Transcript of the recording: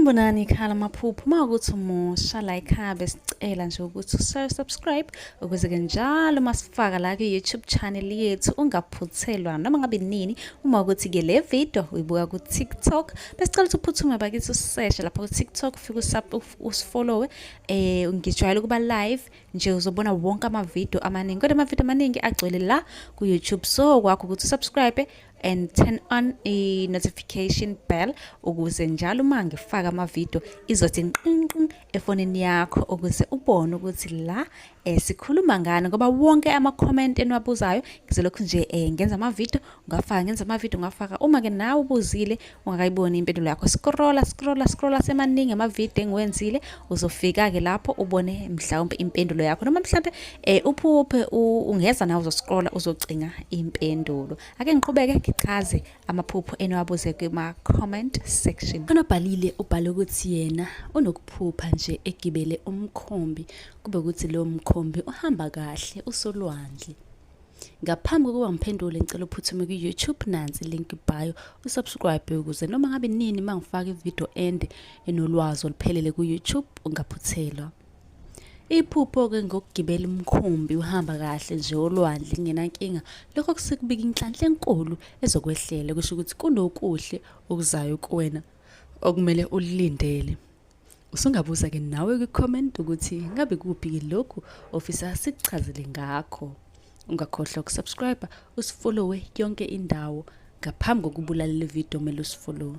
Sanibonani khala maphupho makuthi umusha la ekhaya sicela nje ukuthi subscribe ukuze ke njalo masifaka la ku-YouTube channel yethu ungaphuthelwa noma ngabe nini. Uma ukuthi ke le video uyibuka ku TikTok besicela ukuthi uphuthume bakithi useshe lapha ku TikTok ufike usifollowe ngijwayele ukuba live nje uzobona wonke ama video amaningi kodwa ama video amaningi agcwele la ku YouTube, so kwakho ukuthi subscribe and turn on a notification bell ukuze njalo uma ngifaka ama video izothi nqinqi efonini yakho ukuze ubone ukuthi la sikhuluma ngani, ngoba wonke ama comment eniwabuzayo ngizolokhu nje ngenza ama video ngafaka uma ke nawe ubuzile ungakayiboni impendulo yakho scrolla semaningi ama video engiwenzile uzofika ke lapho ubone mhlawumbe impendulo yakho noma mhlawumbe uphuphe ungeza nawe uzoscrolla uzocinga impendulo. Ake ngiqhubeke ngichaze amaphupho eniwabuze kuma comment section. Kanobhalile ubhale ukuthi yena unokuphupha nje egibele umkhombi kube ukuthi lo mkhombi uhamba kahle usolwandle. Ngaphambi kokuba ngiphendule ngicela uphuthume ku YouTube, nansi link bio usubscribe ukuze noma ngabe nini mangifaka ivideo ende enolwazi oluphelele ku YouTube ungaphuthelwa. Iphupho ke ngokugibela umkhombi uhamba kahle nje olwandle ngenankinga, lokho kusikubika inhlanhla enkulu ezokwehlela kusho ukuthi kunokuhle okuzayo kuwena okumele ulilindele. Usungabuza ke nawe ku comment ukuthi ngabe kuphi ke lokhu ofisa sikuchazele ngakho. Ungakhohlwa ukusubscribe usifollowe yonke indawo ngaphambi kokubulala le video mele usifollow.